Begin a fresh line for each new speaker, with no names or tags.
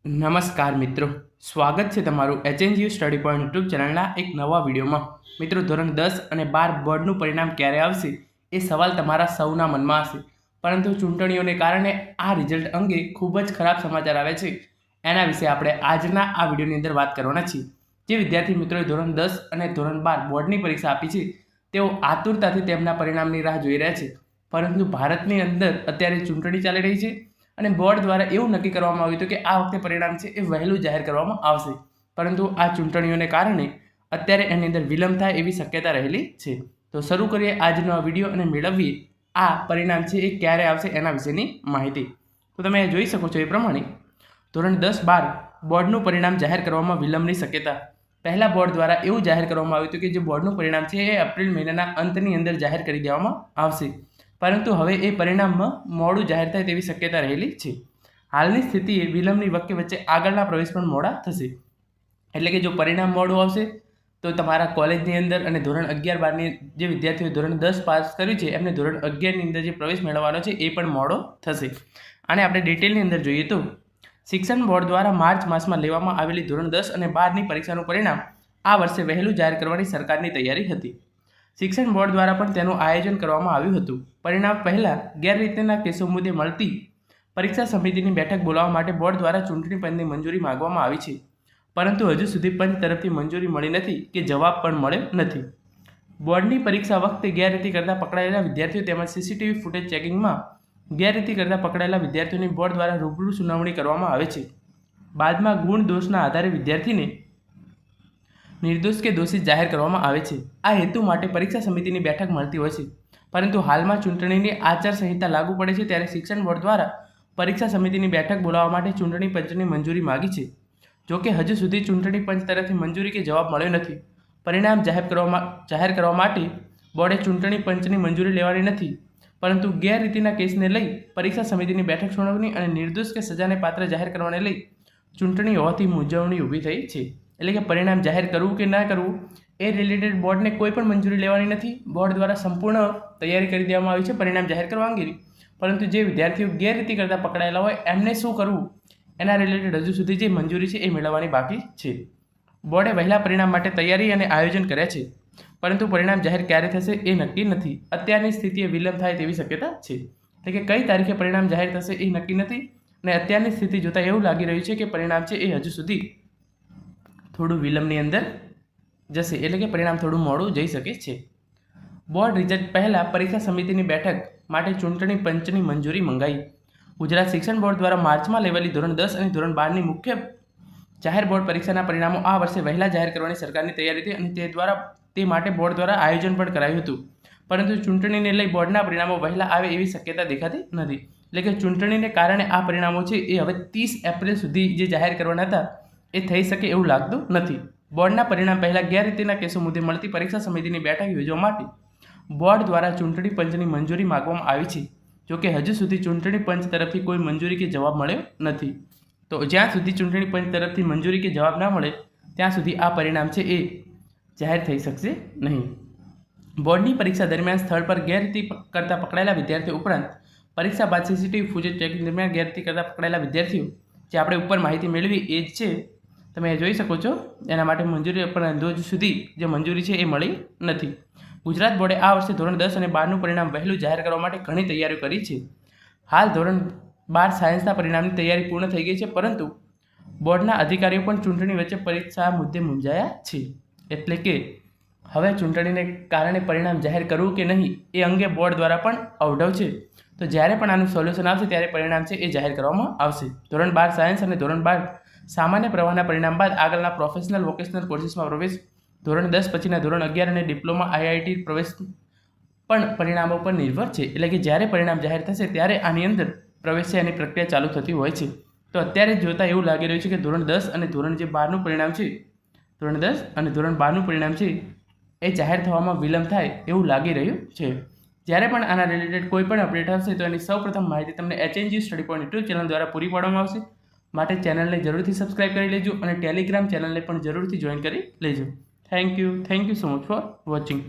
નમસ્કાર મિત્રો, સ્વાગત છે તમારું એચએનજીયુ સ્ટડી પોઈન્ટ યુટ્યુબ ચેનલના એક નવા વિડીયોમાં। મિત્રો, ધોરણ 10 અને 12 બોર્ડનું પરિણામ ક્યારે આવશે એ સવાલ તમારા સૌના મનમાં હશે, પરંતુ ચૂંટણીઓને કારણે આ રિઝલ્ટ અંગે ખૂબ જ ખરાબ સમાચાર આવે છે। એના વિશે આપણે આજના આ વિડીયોની અંદર વાત કરવાના છીએ। જે વિદ્યાર્થી મિત્રોએ ધોરણ 10 અને ધોરણ 12 બોર્ડની પરીક્ષા આપી છે તેઓ આતુરતાથી તેમના પરિણામની રાહ જોઈ રહ્યા છે, પરંતુ ભારતની અંદર અત્યારે ચૂંટણી ચાલી રહી છે અને બોર્ડ દ્વારા એવું નક્કી કરવામાં આવ્યું હતું કે આ વખતે પરિણામ છે એ વહેલું જાહેર કરવામાં આવશે, પરંતુ આ ચૂંટણીઓને કારણે અત્યારે એની અંદર વિલંબ થાય એવી શક્યતા રહેલી છે। તો શરૂ કરીએ આજનો આ વિડીયો અને મેળવીએ આ પરિણામ છે એ ક્યારે આવશે એના વિશેની માહિતી। તો તમે જોઈ શકો છો એ પ્રમાણે ધોરણ 10-12 બોર્ડનું પરિણામ જાહેર કરવામાં વિલંબની શક્યતા। પહેલાં બોર્ડ દ્વારા એવું જાહેર કરવામાં આવ્યું હતું કે જે બોર્ડનું પરિણામ છે એ એપ્રિલ મહિનાના અંતની અંદર જાહેર કરી દેવામાં આવશે, પરંતુ હવે એ પરિણામમાં મોડું જાહેર થાય તેવી શક્યતા રહેલી છે। હાલની સ્થિતિએ વિલંબની વચ્ચે આગળના પ્રવેશ પણ મોડા થશે, એટલે કે જો પરિણામ મોડું આવશે તો તમારા કોલેજની અંદર અને ધોરણ 11-12ની જે વિદ્યાર્થીઓ ધોરણ 10 પાસ કર્યું છે એમને ધોરણ 11ની અંદર જે પ્રવેશ મેળવવાનો છે એ પણ મોડો થશે। અને આપણે ડિટેલની અંદર જોઈએ તો શિક્ષણ બોર્ડ દ્વારા માર્ચ માસમાં લેવામાં આવેલી ધોરણ 10 અને 12ની પરીક્ષાનું પરિણામ આ વર્ષે વહેલું જાહેર કરવાની સરકારની તૈયારી હતી। શિક્ષણ બોર્ડ દ્વારા પણ તેનું આયોજન કરવામાં આવ્યું હતું। પરિણામ પહેલાં ગેરરીતિના કેસો મુદ્દે મળતી પરીક્ષા સમિતિની બેઠક બોલાવવા માટે બોર્ડ દ્વારા ચૂંટણી પંચની મંજૂરી માંગવામાં આવી છે, પરંતુ હજુ સુધી પંચ તરફથી મંજૂરી મળી નથી કે જવાબ પણ મળ્યો નથી। બોર્ડની પરીક્ષા વખતે ગેરરીતિ કરતા પકડાયેલા વિદ્યાર્થીઓ તેમજ સીસીટીવી ફૂટેજ ચેકિંગમાં ગેરરીતિ કરતા પકડાયેલા વિદ્યાર્થીઓની બોર્ડ દ્વારા રૂબરૂ સુનાવણી કરવામાં આવે છે। બાદમાં ગુણ દોષના આધારે વિદ્યાર્થીને નિર્દોષ કે દોષિત જાહેર કરવામાં આવે છે। આ હેતુ માટે પરીક્ષા સમિતિની બેઠક મળતી હોય છે, પરંતુ હાલમાં ચૂંટણીની આચારસંહિતા લાગુ પડે છે ત્યારે શિક્ષણ બોર્ડ દ્વારા પરીક્ષા સમિતિની બેઠક બોલાવવા માટે ચૂંટણી પંચની મંજૂરી માગી છે। જોકે હજુ સુધી ચૂંટણી પંચ તરફથી મંજૂરી કે જવાબ મળ્યો નથી। પરિણામ જાહેર કરવા માટે બોર્ડે ચૂંટણી પંચની મંજૂરી લેવાની નથી, પરંતુ ગેરરીતિના કેસને લઈ પરીક્ષા સમિતિની બેઠક સુનાવણી અને નિર્દોષ કે સજાને પાત્ર જાહેર કરવાને લઈ ચૂંટણી હોવાથી મૂંઝવણી ઊભી થઈ છે। એટલે કે પરિણામ જાહેર કરવું કે ના કરવું એ રિલેટેડ બોર્ડને કોઈ પણ મંજૂરી લેવાની નથી। બોર્ડ દ્વારા સંપૂર્ણ તૈયારી કરી દેવામાં આવી છે પરિણામ જાહેર કરવા અંગેની, પરંતુ જે વિદ્યાર્થીઓ ગેરરીતિ કરતા પકડાયેલા હોય એમને શું કરવું એના રિલેટેડ હજુ સુધી જે મંજૂરી છે એ મેળવવાની બાકી છે। બોર્ડે વહેલા પરિણામ માટે તૈયારી અને આયોજન કર્યા છે, પરંતુ પરિણામ જાહેર ક્યારે થશે એ નક્કી નથી। અત્યારની સ્થિતિએ વિલંબ થાય તેવી શક્યતા છે, એટલે કે કઈ તારીખે પરિણામ જાહેર થશે એ નક્કી નથી, અને અત્યારની સ્થિતિ જોતાં એવું લાગી રહ્યું છે કે પરિણામ છે એ હજુ સુધી થોડું વિલંબની અંદર જશે, એટલે કે પરિણામ થોડું મોડું જઈ શકે છે। બોર્ડ રિઝલ્ટ પહેલાં પરીક્ષા સમિતિની બેઠક માટે ચૂંટણી પંચની મંજૂરી મંગાઈ। ગુજરાત શિક્ષણ બોર્ડ દ્વારા માર્ચમાં લેવાલી ધોરણ 10 અને ધોરણ 12ની મુખ્ય જાહેર બોર્ડ પરીક્ષાના પરિણામો આ વર્ષે વહેલા જાહેર કરવાની સરકારની તૈયારી હતી અને તે માટે બોર્ડ દ્વારા આયોજન પણ કરાયું હતું, પરંતુ ચૂંટણીને લઈ બોર્ડના પરિણામો વહેલા આવે એવી શક્યતા દેખાતી નથી। એટલે કે ચૂંટણીને કારણે આ પરિણામો છે એ હવે 30 એપ્રિલ સુધી જે જાહેર કરવાના હતા એ થઈ શકે એવું લાગતું નથી। બોર્ડના પરિણામ પહેલાં ગેરરીતિના કેસો મુદ્દે મળતી પરીક્ષા સમિતિની બેઠક યોજવા માટે બોર્ડ દ્વારા ચૂંટણી પંચની મંજૂરી માંગવામાં આવી છે, જોકે હજુ સુધી ચૂંટણી પંચ તરફથી કોઈ મંજૂરી કે જવાબ મળ્યો નથી। તો જ્યાં સુધી ચૂંટણી પંચ તરફથી મંજૂરી કે જવાબ ના મળે ત્યાં સુધી આ પરિણામ છે એ જાહેર થઈ શકશે નહીં। બોર્ડની પરીક્ષા દરમિયાન સ્થળ પર ગેરરીતિ કરતા પકડાયેલા વિદ્યાર્થીઓ ઉપરાંત પરીક્ષા બાદ સીસીટીવી ફૂટેજ ચેકિંગ દરમિયાન ગેરરીતિ કરતા પકડાયેલા વિદ્યાર્થીઓ જે આપણે ઉપર માહિતી મેળવી એ જ છે, તમે જોઈ શકો છો। એના માટે મંજૂરી પણ હજુ સુધી જે મંજૂરી છે એ મળી નથી। ગુજરાત બોર્ડે આ વર્ષે ધોરણ 10 અને 12નું પરિણામ વહેલું જાહેર કરવા માટે ઘણી તૈયારીઓ કરી છે। હાલ ધોરણ 12 સાયન્સના પરિણામની તૈયારી પૂર્ણ થઈ ગઈ છે, પરંતુ બોર્ડના અધિકારીઓ પણ ચૂંટણી વચ્ચે પરીક્ષા મુદ્દે મૂંઝાયા છે। એટલે કે હવે ચૂંટણીને કારણે પરિણામ જાહેર કરવું કે નહીં એ અંગે બોર્ડ દ્વારા પણ અવઢવ છે। તો જ્યારે પણ આનું સોલ્યુશન આવશે ત્યારે પરિણામ છે એ જાહેર કરવામાં આવશે। ધોરણ 12 સાયન્સ અને ધોરણ 12 સામાન્ય પ્રવાહના પરિણામ બાદ આગળના પ્રોફેશનલ વોકેશનલ કોર્સીસમાં પ્રવેશ, ધોરણ 10 પછીના ધોરણ 11 અને ડિપ્લોમા IIT પ્રવેશ પણ પરિણામો પર નિર્ભર છે। એટલે કે જ્યારે પરિણામ જાહેર થશે ત્યારે આની અંદર પ્રવેશ છે એની પ્રક્રિયા ચાલુ થતી હોય છે। તો અત્યારે જોતાં એવું લાગી રહ્યું છે કે ધોરણ 10 અને ધોરણ 12નું પરિણામ છે, ધોરણ 10 અને ધોરણ 12નું પરિણામ છે એ જાહેર થવામાં વિલંબ થાય એવું લાગી રહ્યું છે। જ્યારે પણ આના રિલેટેડ કોઈ પણ અપડેટ આવશે તો એની સૌપ્રથમ માહિતી તમને HNGU study point YouTube channel દ્વારા પૂરી પાડવામાં આવશે, માટે ચેનલને જરૂરથી સબસ્ક્રાઇબ કરી લેજો અને ટેલિગ્રામ ચેનલને પણ જરૂરથી જોઈન કરી લેજો। Thank you so much for watching.